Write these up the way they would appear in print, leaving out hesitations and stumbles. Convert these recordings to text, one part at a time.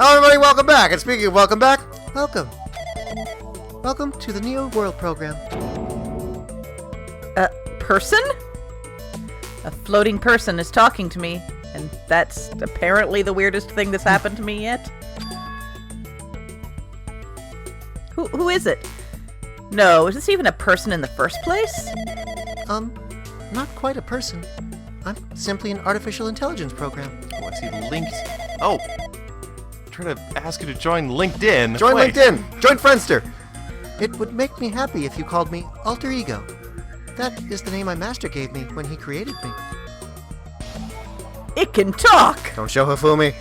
Hello everybody, welcome back. And speaking of welcome back, welcome. Welcome to the Neo World program. A person? A floating person is talking to me, and that's apparently the weirdest thing that's happened to me yet. Who is it? No, is this even a person in the first place? Not quite a person. I'm simply an artificial intelligence program. What's he linked? Oh! I'm trying to ask you to join LinkedIn. Join Wait. LinkedIn! Join Friendster! It would make me happy if you called me Alter Ego. That is the name my master gave me when he created me. It can talk! Don't show Hifumi.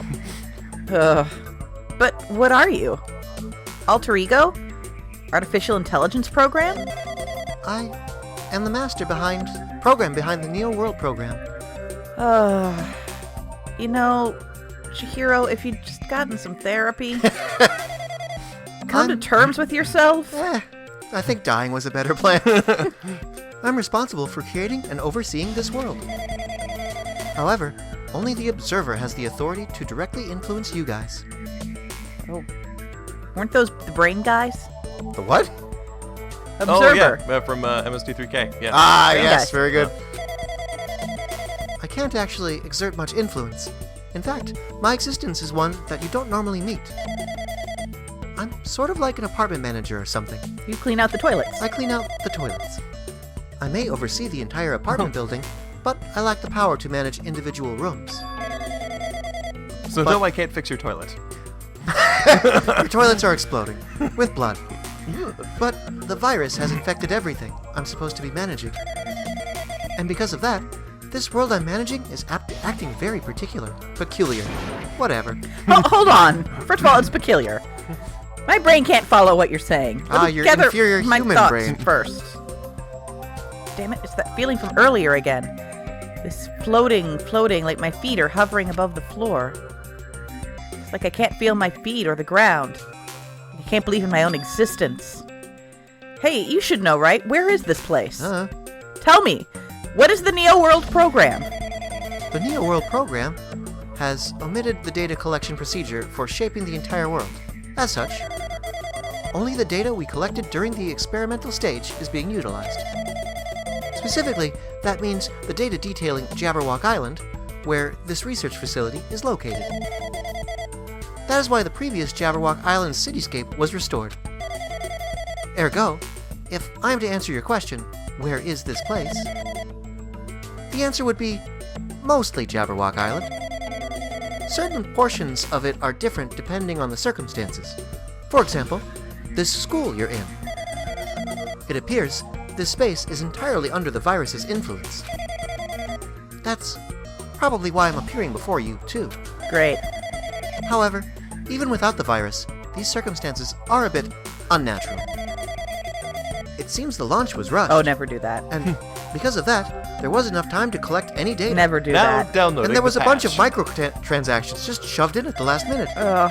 But what are you? Alter Ego? Artificial intelligence program? I am the master behind the Neo World program. You know, Chihiro, if you'd just gotten some therapy, come to terms with yourself. I think dying was a better plan. I'm responsible for creating and overseeing this world. However, only the observer has the authority to directly influence you guys. Oh, weren't those the brain guys? The what? Observer. Oh, yeah, from MST3K. Yeah. Ah, Brain yes, guys. very good. I can't actually exert much influence. In fact, my existence is one that you don't normally meet. I'm sort of like an apartment manager or something. You clean out the toilets. I clean out the toilets. I may oversee the entire apartment building, but I lack the power to manage individual rooms. So no, I can't fix your toilet. Your toilets are exploding, with blood. But the virus has infected everything I'm supposed to be managing. And because of that, this world I'm managing is acting very peculiar. Whatever. Hold on. First of all, it's peculiar. My brain can't follow what you're saying. Let me Your gather inferior my human thoughts brain. first. Damn it, it's that feeling from earlier again. This floating, like my feet are hovering above the floor. It's like I can't feel my feet or the ground. I can't believe in my own existence. Hey, you should know, right? Where is this place? Tell me, what is the Neo World program? The Neo World program has omitted the data collection procedure for shaping the entire world. As such, only the data we collected during the experimental stage is being utilized. Specifically, that means the data detailing Jabberwock Island, where this research facility is located. That is why the previous Jabberwock Island cityscape was restored. Ergo, if I am to answer your question, where is this place? The answer would be mostly Jabberwock Island. Certain portions of it are different depending on the circumstances. For example, this school you're in. It appears this space is entirely under the virus's influence. That's probably why I'm appearing before you, too. Great. However, even without the virus, these circumstances are a bit unnatural. It seems the launch was rushed. Oh, never do that. And because of that, there was enough time to collect any data. Never do Now that. downloading And there was the a bunch of patch. microtransactions just shoved in at the last minute. Ugh.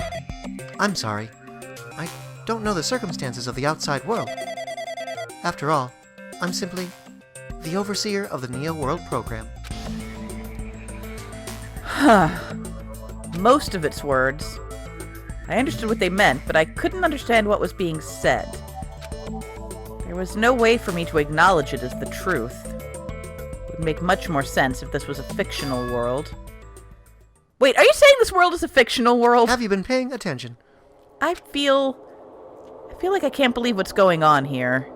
I'm sorry. I don't know the circumstances of the outside world. After all, I'm simply the overseer of the Neo World program. Most of its words. I understood what they meant, but I couldn't understand what was being said. There was no way for me to acknowledge it as the truth. It would make much more sense if this was a fictional world. Wait, are you saying this world is a fictional world? Have you been paying attention? I feel like I can't believe what's going on here.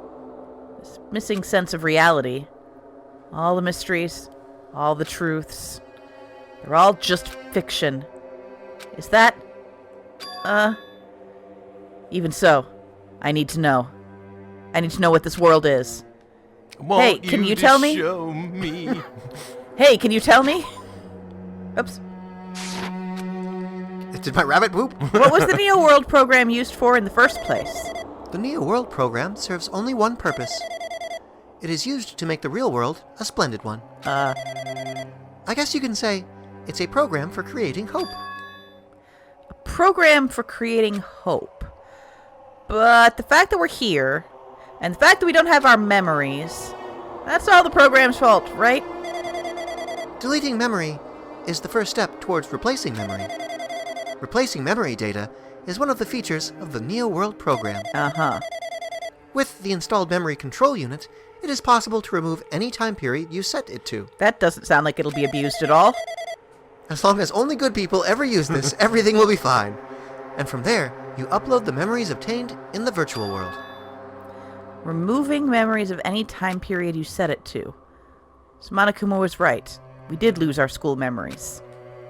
This missing sense of reality. All the mysteries, all the truths. They're all just fiction. Is that... Even so, I need to know. I need to know what this world is. Hey, can you tell me? Show me. Hey, can you tell me? Oops. Did my rabbit poop? What was the Neo World program used for in the first place? The Neo World program serves only one purpose. It is used to make the real world a splendid one. I guess you can say it's a program for creating hope. A program for creating hope. But the fact that we're here, and the fact that we don't have our memories, that's all the program's fault, right? Deleting memory is the first step towards replacing memory. Replacing memory data is one of the features of the Neo World program. Uh-huh. With the installed memory control unit, it is possible to remove any time period you set it to. That doesn't sound like it'll be abused at all. As long as only good people ever use this, everything will be fine. And from there, you upload the memories obtained in the virtual world. Removing memories of any time period you set it to. So Monokuma was right. We did lose our school memories.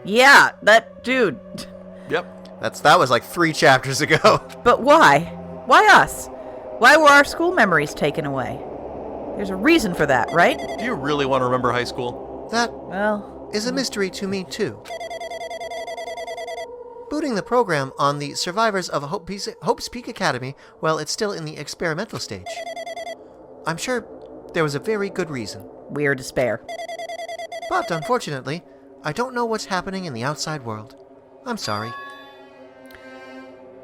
Yeah, that dude. Yep. That was like 3 chapters ago. But why? Why us? Why were our school memories taken away? There's a reason for that, right? Do you really want to remember high school? That Well, is a mystery to me, too. Booting the program on the survivors of Hope's Peak Academy while it's still in the experimental stage. I'm sure there was a very good reason. we're despair. But unfortunately, I don't know what's happening in the outside world. I'm sorry.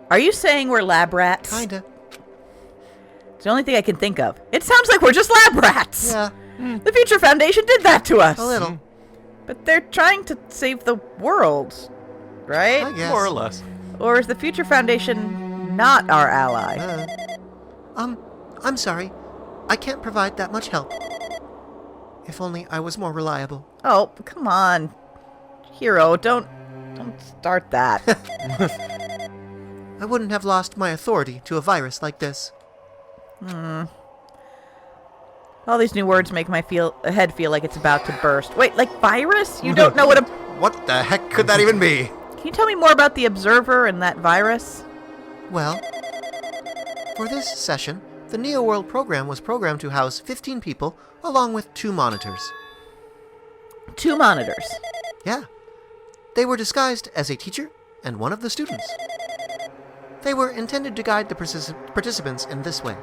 Are you saying we're lab rats? Kinda. It's the only thing I can think of. It sounds like we're just lab rats. Yeah, The Future Foundation did that to us. a little. But they're trying to save the world, right? I guess. More or less. Or is the Future Foundation not our ally? I'm sorry. I can't provide that much help. If only I was more reliable. Oh, come on. Hero, don't start that. I wouldn't have lost my authority to a virus like this. All these new words make my head feel like it's about to burst. Wait, like virus? You don't know what a... What the heck could that even be? Can you tell me more about the Observer and that virus? Well, for this session, the Neo World program was programmed to house 15 people along with 2 monitors. 2 monitors. Yeah. They were disguised as a teacher and one of the students. They were intended to guide the participants in this way.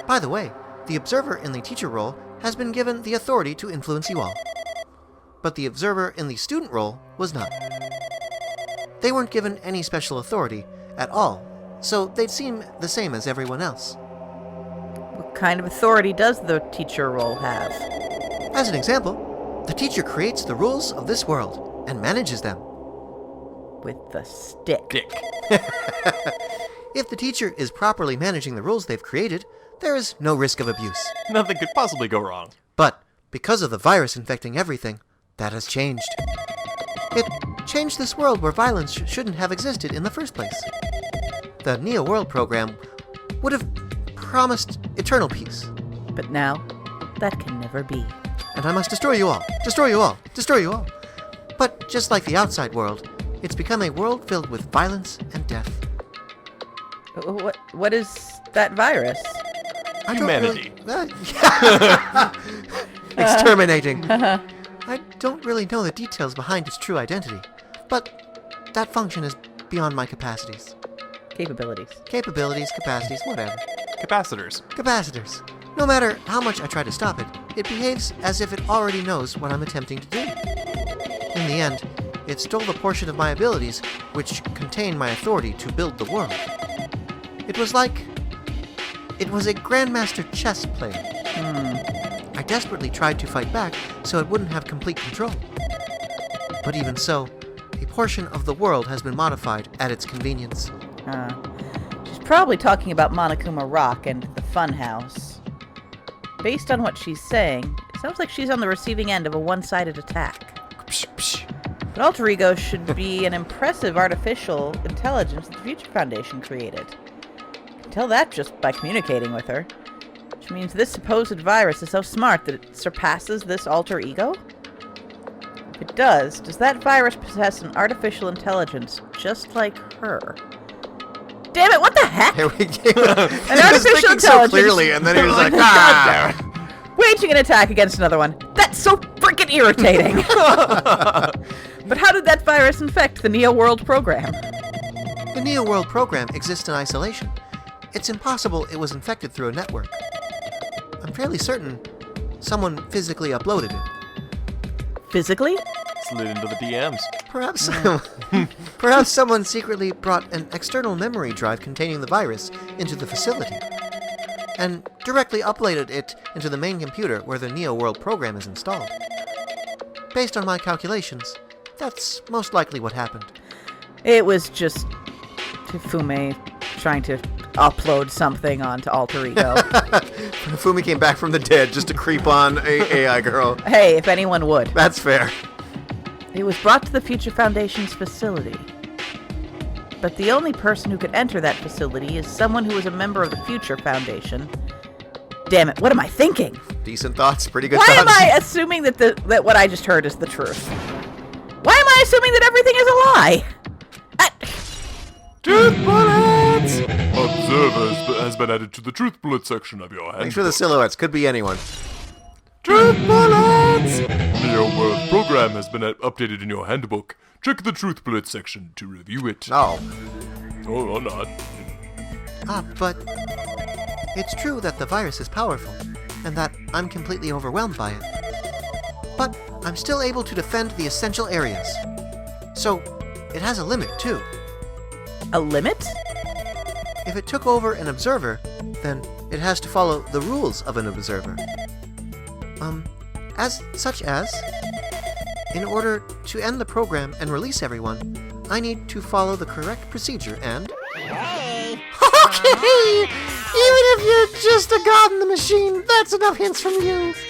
By the way, the observer in the teacher role has been given the authority to influence you all. But the observer in the student role was not. They weren't given any special authority at all, so they'd seem the same as everyone else. What kind of authority does the teacher role have? As an example, the teacher creates the rules of this world and manages them. With the stick. Dick. If the teacher is properly managing the rules they've created, there is no risk of abuse. Nothing could possibly go wrong. But because of the virus infecting everything, that has changed. It changed this world where violence shouldn't have existed in the first place. The Neo World program would have promised eternal peace. But now, that can never be. And I must destroy you all. Destroy you all. Destroy you all. But just like the outside world, it's become a world filled with violence and death. What is that virus? I don't Humanity. Exterminating. I don't really know the details behind its true identity, but that function is beyond my capacities. Capabilities. Capabilities, capacities, whatever. Capacitors. Capacitors. No matter how much I try to stop it, it behaves as if it already knows what I'm attempting to do. In the end, it stole the portion of my abilities which contain my authority to build the world. It was a Grandmaster chess player. I desperately tried to fight back so it wouldn't have complete control. But even so, a portion of the world has been modified at its convenience. She's probably talking about Monokuma Rock and the Funhouse. Based on what she's saying, it sounds like she's on the receiving end of a one-sided attack. But Alter Ego should be an impressive artificial intelligence the Future Foundation created. You can tell that just by communicating with her. Which means this supposed virus is so smart that it surpasses this Alter Ego? If it does that virus possess an artificial intelligence just like her? Damn it, what the heck? Here we go. An artificial intelligence. So clearly, and then he was like, God damn it. Waging an attack against another one. That's so freaking irritating. But how did that virus infect the Neo World program? The Neo World program exists in isolation. It's impossible it was infected through a network. I'm fairly certain someone physically uploaded it. Physically? Slid into the DMs. Perhaps someone secretly brought an external memory drive containing the virus into the facility and directly uploaded it into the main computer where the Neo World program is installed. Based on my calculations, that's most likely what happened. It was just Fume trying to upload something onto Alter Ego. Fumi came back from the dead just to creep on a AI girl. Hey, if anyone would. That's fair. It was brought to the Future Foundation's facility. But the only person who could enter that facility is someone who is a member of the Future Foundation. Damn it, what am I thinking? Decent thoughts, pretty good Why thoughts. am I assuming that what I just heard is the truth? Why am I assuming that everything is a lie? Truth bullets! Observer has been added to the truth bullet section of your handbook. Make sure the silhouettes could be anyone. Truth bullets! Neo World program has been updated in your handbook. Check the truth bullet section to review it. Oh. Or not. But it's true that the virus is powerful, and that I'm completely overwhelmed by it. But I'm still able to defend the essential areas. So, it has a limit, too. A limit? If it took over an observer, then it has to follow the rules of an observer. Such as, in order to end the program and release everyone, I need to follow the correct procedure and... Hey! Okay! Even if you're just a god in the machine, that's enough hints from you. If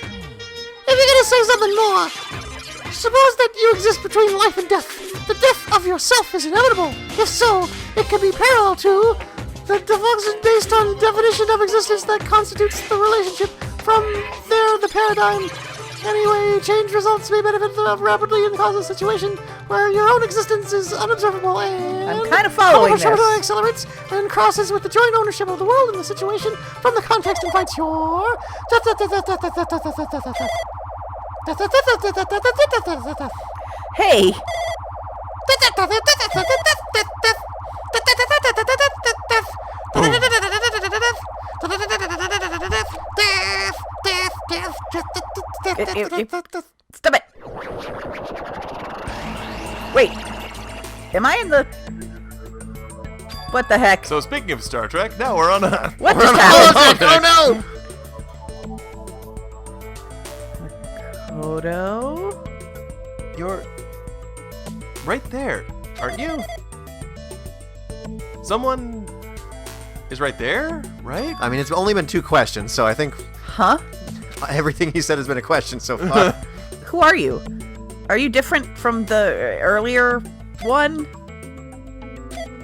you're gonna say something more, suppose that you exist between life and death. The death of yourself is inevitable. If so, it can be parallel to the function based on definition of existence that constitutes the relationship. From there, the paradigm. Anyway, change results may benefit rapidly and cause a situation where your own existence is unobservable and... I'm kind of following this. Accelerates and crosses with the joint ownership of the world in the situation from the context invites your... Hey! Stop it! Wait, am I in the... What the heck? So speaking of Star Trek, now we're on a... What just happened? Oh no! Kodo? You're right there, aren't you? Someone is right there, right? I mean, it's only been 2 questions, so I think Huh? everything he said has been a question so far. Who are you? Are you different from the earlier one?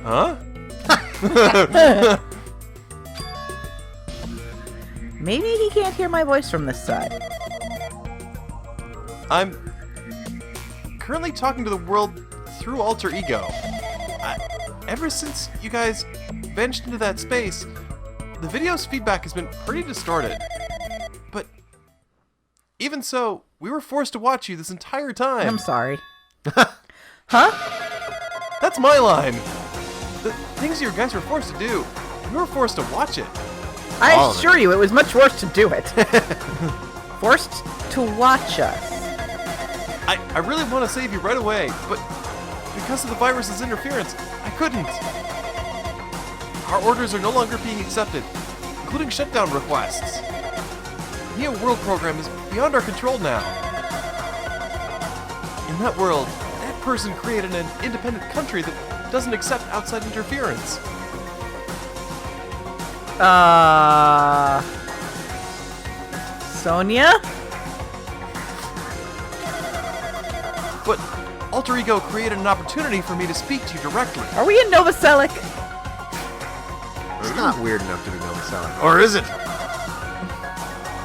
Huh? Maybe he can't hear my voice from this side. I'm currently talking to the world through Alter Ego. Ever since you guys vanished into that space, the video's feedback has been pretty distorted. But even so, we were forced to watch you this entire time. I'm sorry. Huh? That's my line. The things you guys were forced to do, we were forced to watch it. I All of assure you, it was much worse to do it. Forced to watch us. I really want to save you right away, but because of the virus's interference, I couldn't. Our orders are no longer being accepted, including shutdown requests. The Neo World program is beyond our control now. In that world, that person created an independent country that doesn't accept outside interference. Sonia? But Alter Ego created an opportunity for me to speak to you directly. Are we in Novoselic? It's not weird enough to be Novoselic. Or is it?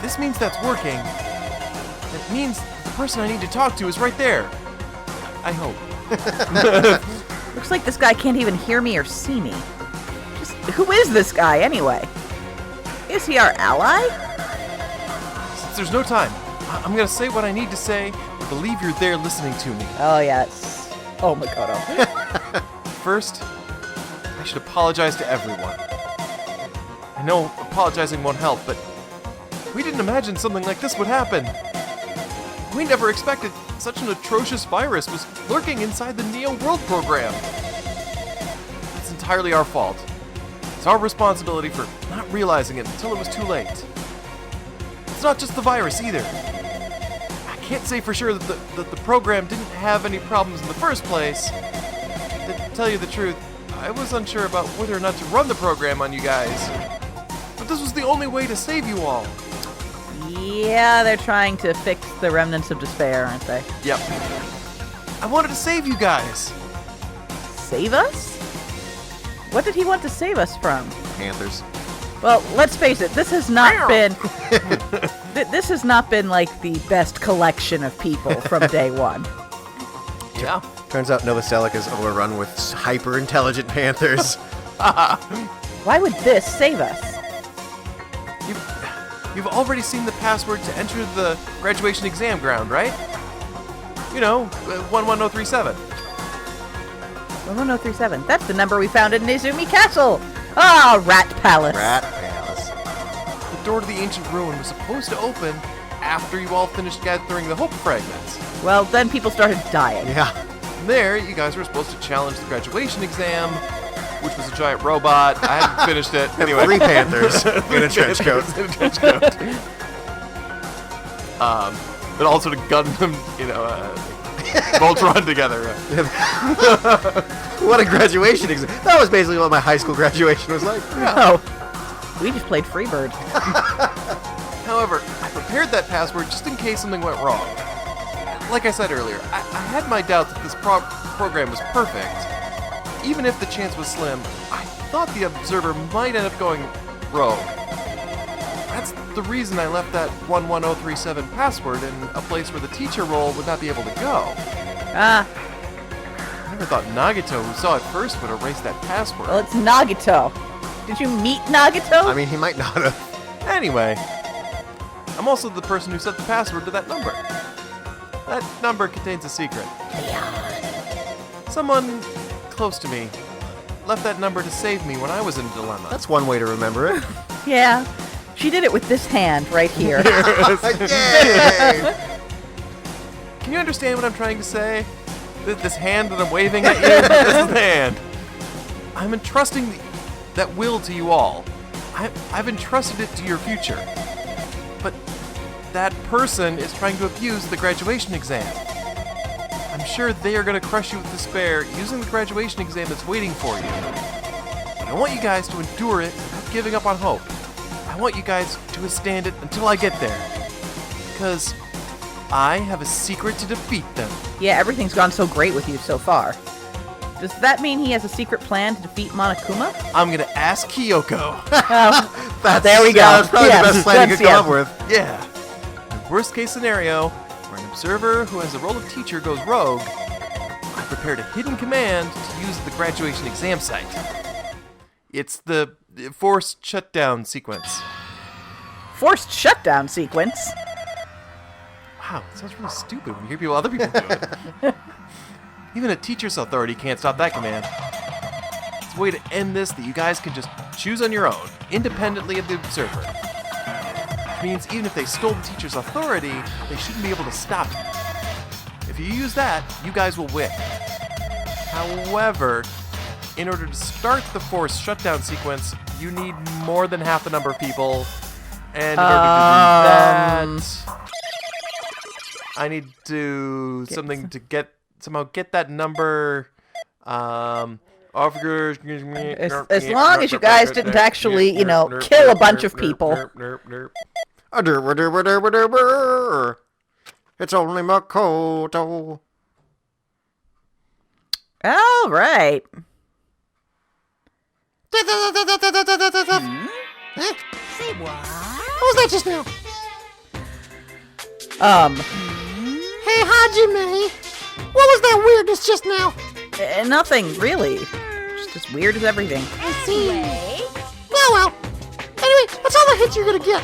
This means that's working. It means the person I need to talk to is right there. I hope. Looks like this guy can't even hear me or see me. Just, who is this guy, anyway? Is he our ally? Since there's no time, I'm gonna say what I need to say and believe you're there listening to me. Oh, yes. Oh, Makoto. First, I should apologize to everyone. I know apologizing won't help, but we didn't imagine something like this would happen. We never expected such an atrocious virus was lurking inside the Neo World program. It's entirely our fault. It's our responsibility for not realizing it until it was too late. It's not just the virus either. I can't say for sure that the program didn't have any problems in the first place, To tell you the truth, I was unsure about whether or not to run the program on you guys. But this was the only way to save you all. Yeah, they're trying to fix the remnants of despair, aren't they? Yep. I wanted to save you guys. Save us? What did he want to save us from? Panthers. Well, let's face it, this has not been... this has not been, like, the best collection of people from day one. Yeah. Turns out Novoselic is overrun with hyper-intelligent panthers. Why would this save us? You've already seen the password to enter the graduation exam ground, right? You know, 11037. 11037. That's the number we found in Nezumi Castle. Ah, Rat Palace. Rat Palace. The door to the ancient ruin was supposed to open after you all finished gathering the hope fragments. Well, then people started dying. Yeah. From there, you guys were supposed to challenge the graduation exam, which was a giant robot. I hadn't finished it. Anyway. 3 panthers in a trench coat. But all sort of gunned them, Voltron together. What a graduation exam. That was basically what my high school graduation was like. Oh, we just played Freebird. However, I prepared that password just in case something went wrong. Like I said earlier, I had my doubts that this program was perfect. Even if the chance was slim, I thought the observer might end up going rogue. That's the reason I left that 11037 password in a place where the teacher role would not be able to go. Ah, I never thought Nagito, who saw it first, would erase that password. well, it's Nagito. Did you meet Nagito? I mean, he might not have. Anyway, I'm also the person who set the password to that number. That number contains a secret. Someone close to me left that number to save me when I was in a dilemma. That's one way to remember it. Yeah. She did it with this hand right here. Yay! Can you understand what I'm trying to say? This hand that I'm waving at you, this is the hand. I'm entrusting that will to you all. I've entrusted it to your future. But that person is trying to abuse the graduation exam. I'm sure they are going to crush you with despair using the graduation exam that's waiting for you. But I want you guys to endure it without giving up on hope. I want you guys to withstand it until I get there. Because I have a secret to defeat them. Yeah, everything's gone so great with you so far. Does that mean he has a secret plan to defeat Monokuma? I'm going to ask Kyoko. There we go. That's probably Yes, the best plan you could that's- come up with. Yeah. In worst case scenario, where an observer who has the role of teacher goes rogue, I prepared a hidden command to use at the graduation exam site. It's the forced shutdown sequence. Forced shutdown sequence? Wow, it sounds really stupid when you hear other people do it. Even a teacher's authority can't stop that command. It's a way to end this that you guys can just choose on your own, independently of the observer. Which means even if they stole the teacher's authority, they shouldn't be able to stop it. If you use that, you guys will win. However, in order to start the forced shutdown sequence, you need more than half the number of people. And in order to do that, I need to do something to somehow get that number. As long as you guys didn't actually, kill a bunch of people. It's only Makoto. All right. Say what? What was that just now? Hey, Hajime! What was that weirdness just now? Nothing, really. Just as weird as everything. I see. Wait. Well. Anyway, that's all the hits you're gonna get.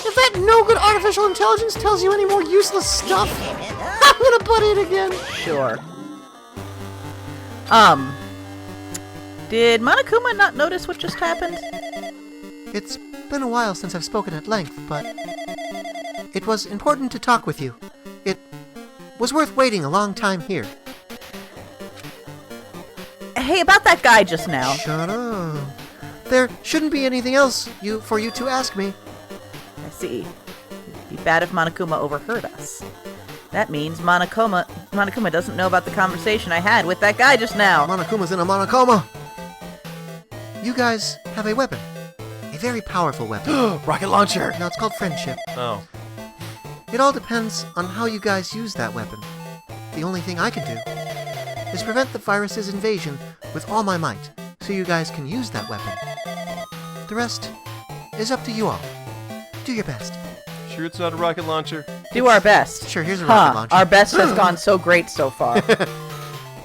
If that no-good artificial intelligence tells you any more useless stuff, I'm gonna butt in again. Sure. Did Monokuma not notice what just happened? It's been a while since I've spoken at length, but it was important to talk with you. It was worth waiting a long time here. Hey, about that guy just now. Shut up. There shouldn't be anything else for you to ask me. I see. It'd be bad if Monokuma overheard us. That means Monokuma Monokuma doesn't know about the conversation I had with that guy just now. Monokuma's in a monokoma. You guys have a weapon. A very powerful weapon. Rocket launcher! No, it's called friendship. Oh. It all depends on how you guys use that weapon. The only thing I can do is prevent the virus's invasion with all my might, so you guys can use that weapon. The rest is up to you all. Do your best. Sure it's not a rocket launcher? Do our best. Sure, here's a rocket launcher. Our best has gone so great so far.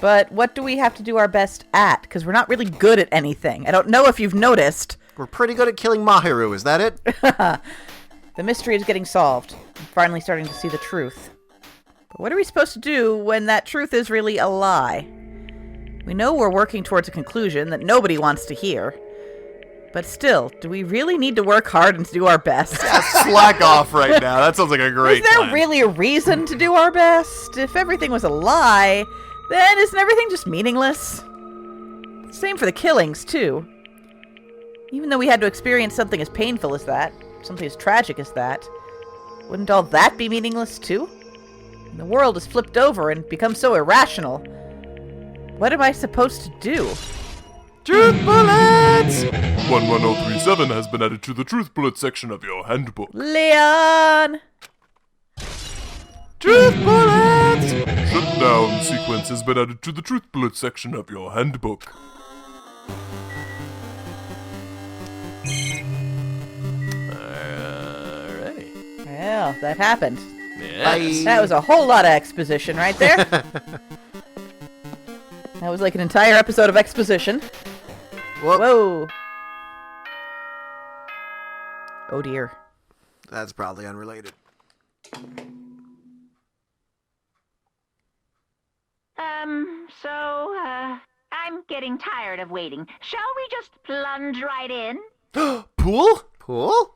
But what do we have to do our best at? Because we're not really good at anything. I don't know if you've noticed. We're pretty good at killing Mahiru, is that it? The mystery is getting solved. I'm finally starting to see the truth. But what are we supposed to do when that truth is really a lie? We know we're working towards a conclusion that nobody wants to hear. But still, do we really need to work hard and do our best? Slack off right now. That sounds like a great Is there plan. really a reason to do our best? If everything was a lie, then isn't everything just meaningless? Same for the killings, too. Even though we had to experience something as painful as that, something as tragic as that, wouldn't all that be meaningless, too? The world has flipped over and become so irrational. What am I supposed to do? Truth bullets! 11037 has been added to the truth bullet section of your handbook. Leon! Truth bullets! Shutdown sequence has been added to the truth bullet section of your handbook. Alrighty. Well, that happened. Yes. That was a whole lot of exposition right there. That was like an entire episode of exposition. Whoop. Whoa. Oh dear. That's probably unrelated. I'm getting tired of waiting. Shall we just plunge right in? Pool? Pool?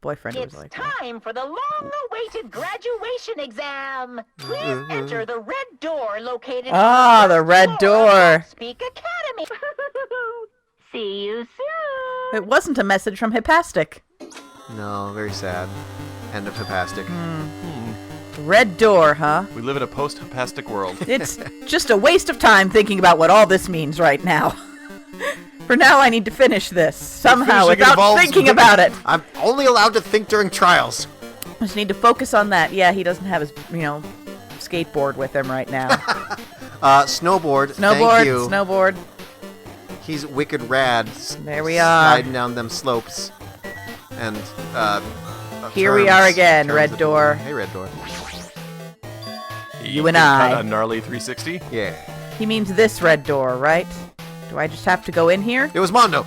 Boyfriend was It's like that. time for the long-awaited graduation exam. Please enter the red door located Ah, on the first red floor of door. Speak Academy. See you soon. It wasn't a message from Hipastic. No, very sad. End of Hipastic. Red door, huh? We live in a post-hepastic world. It's just a waste of time thinking about what all this means right now. For now, I need to finish this somehow Finishing without involves- thinking about it. I'm only allowed to think during trials. I just need to focus on that. Yeah, he doesn't have his, skateboard with him right now. Snowboard. Snowboard, Thank you. snowboard. He's wicked rad. There we are. Sliding down them slopes. And, Here we are again, terms red that- door. Hey, red door. You and Cut I. a gnarly 360. Yeah. He means this red door, right? Do I just have to go in here? It was Mondo.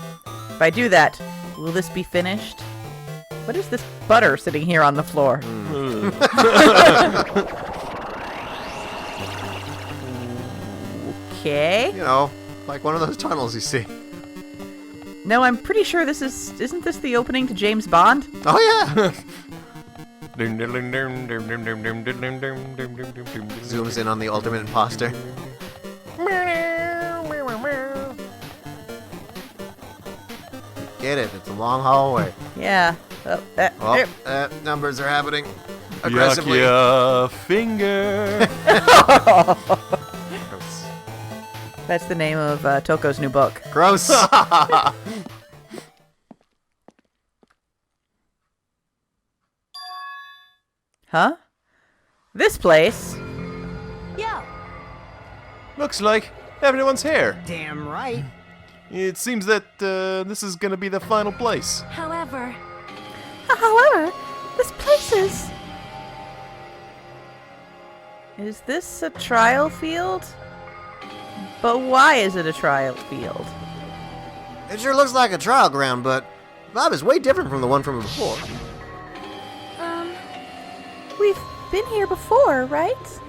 If I do that, will this be finished? What is this butter sitting here on the floor? Okay. You know, like one of those tunnels you see. No, I'm pretty sure this isn't this the opening to James Bond? Oh, yeah. Zooms in on the ultimate imposter. Get it. It's a long hallway. Yeah. Oh, Oh, numbers are happening aggressively. Yuck, finger. Gross. That's the name of Toko's new book. Gross. Huh? This place? Yo. Looks like everyone's here. Damn right. It seems that this is gonna be the final place. However, This place is... Is this a trial field? But why is it a trial field? It sure looks like a trial ground, but Bob is way different from the one from before. We've been here before, right?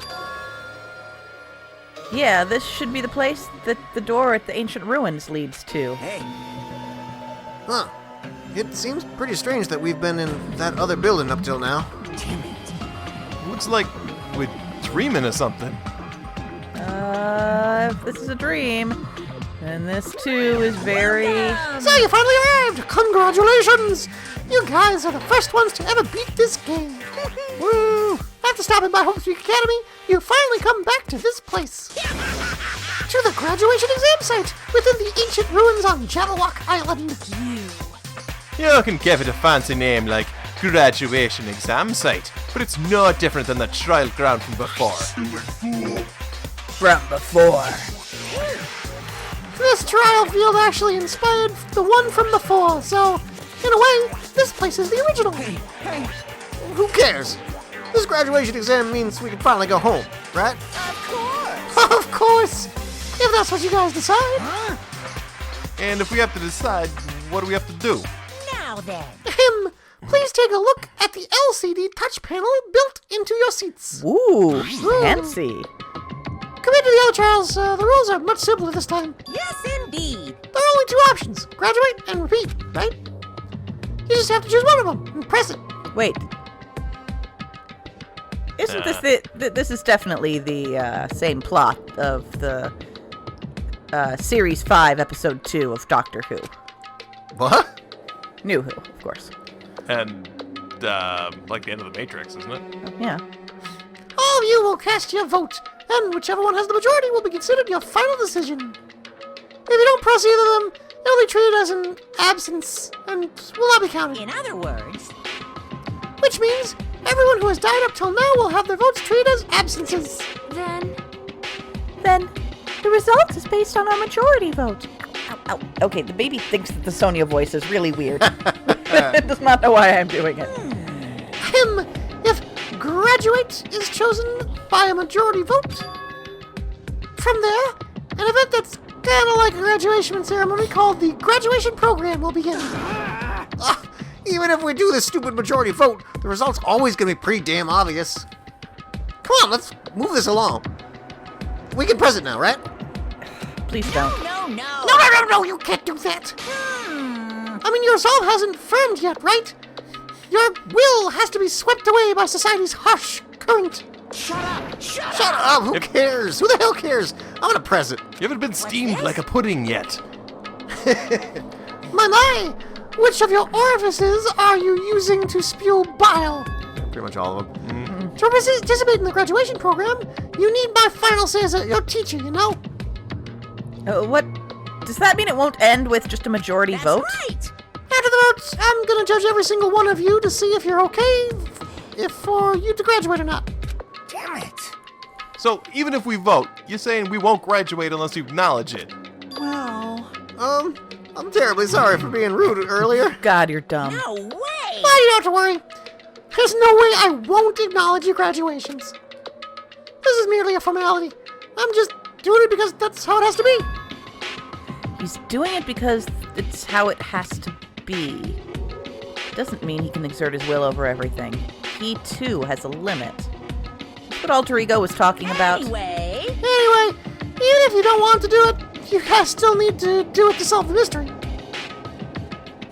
Yeah, this should be the place that the door at the ancient ruins leads to. Hey, Huh. It seems pretty strange that we've been in that other building up till now. damn it. Looks like we're dreaming of something. If this is a dream, then this too is very... So you finally arrived! Congratulations! You guys are the first ones to ever beat this game. Woo! After stopping by Homespeak Academy, you finally come back to this place. To the graduation exam site within the ancient ruins on Jabberwock Island. You can give it a fancy name like graduation exam site, but it's no different than the trial ground from before. From before. This trial field actually inspired the one from before, so, in a way, this place is the original. Who cares? This graduation exam means we can finally go home, right? Of course. Of course! If that's what you guys decide. And if we have to decide, what do we have to do? Now then. Please take a look at the LCD touch panel built into your seats. Ooh, fancy. Compared to the other trials, the rules are much simpler this time. Yes, indeed. There are only two options, graduate and repeat, right? You just have to choose one of them and press it. Wait. Isn't this this is definitely the same plot of the Series 5, Episode 2 of Doctor Who. What? New Who, of course. And, like the end of the Matrix, isn't it? Yeah. All of you will cast your vote, and whichever one has the majority will be considered your final decision. If you don't press either of them, it'll be treated as an absence, and will not be counted. In other words, Which means everyone who has died up till now will have their votes treated as absences. Then the result is based on our majority vote. Ow, ow. Okay, the baby thinks that the Sonia voice is really weird. It does not know why I'm doing it. If graduate is chosen by a majority vote, from there, an event that's kind of like a graduation ceremony called the graduation program will begin. Even if we do this stupid majority vote, the result's always going to be pretty damn obvious. Come on, let's move this along. We can press it now, right? Please don't. No, you can't do that. I mean, your resolve hasn't firmed yet, right? Your will has to be swept away by society's harsh current. shut up. Shut up, who cares? Who the hell cares? I'm gonna press it. You haven't been steamed like a pudding yet. My, which of your orifices are you using to spew bile? Pretty much all of them. To participate in the graduation program, you need my final say as your teacher, you know? What? Does that mean it won't end with just a majority That's vote? right. After the votes, I'm gonna judge every single one of you to see if you're okay, if for you to graduate or not. Damn it. So, even if we vote, you're saying we won't graduate unless you acknowledge it. Well, I'm terribly sorry for being rude earlier. God, you're dumb. no way. Well, you don't have to worry. There's no way I won't acknowledge your graduations. This is merely a formality. I'm just doing it because that's how it has to be. He's doing it because it's how it has to be. Doesn't mean he can exert his will over everything. He, too, has a limit. That's what Alter Ego was talking about. Anyway, Anyway, even if you don't want to do it, you guys still need to do it to solve the mystery.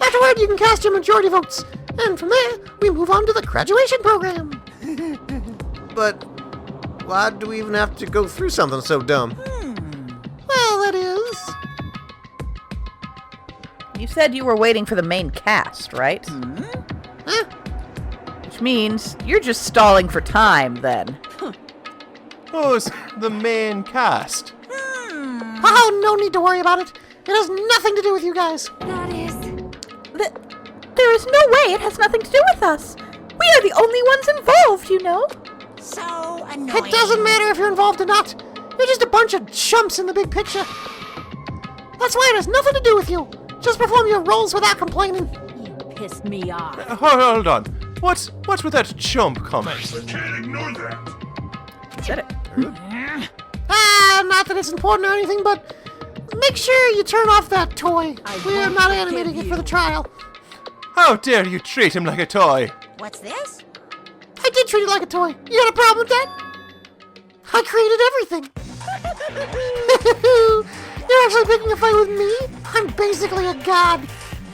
Afterward, you can cast your majority votes, and from there, we move on to the graduation program. But why do we even have to go through something so dumb? Well, that is... You said you were waiting for the main cast, right? Huh? Which means you're just stalling for time, then. Oh, it's the main cast. Oh, no need to worry about it. It has nothing to do with you guys. There is no way it has nothing to do with us. We are the only ones involved, you know. so annoying. It doesn't matter if you're involved or not. You're just a bunch of chumps in the big picture. That's why it has nothing to do with you. Just perform your roles without complaining. You pissed me off. Hold on. What's with that chump comment? Said it. Not that it's important or anything, but make sure you turn off that toy. We're won't not forgive animating it for you. the trial. How dare you treat him like a toy? What's this? I did treat it like a toy. You got a problem with that? I created everything. You're actually picking a fight with me? I'm basically a god.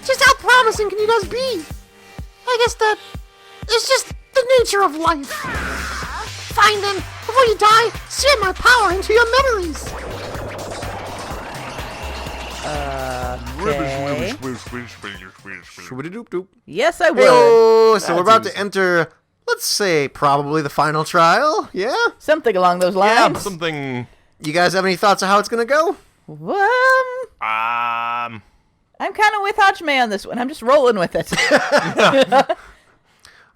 Just how promising can you guys be? I guess that is just the nature of life. Fine then, before you die, send my power into your memories. Okay. Shoo-ba-dee-doop-doop. Yes, I will. Hey-oh, so we're That about to seems- enter, let's say probably the final trial. Yeah? Something along those Yeah, lines. something. You guys have any thoughts on how it's going to go? Um. I'm kind of with Hajime on this one. I'm just rolling with it.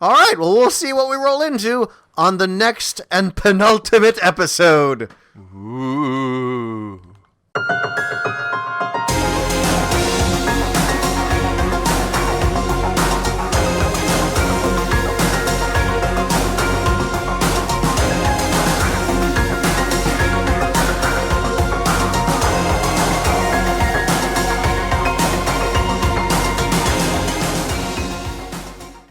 All right, well, we'll see what we roll into on the next and penultimate episode. Ooh.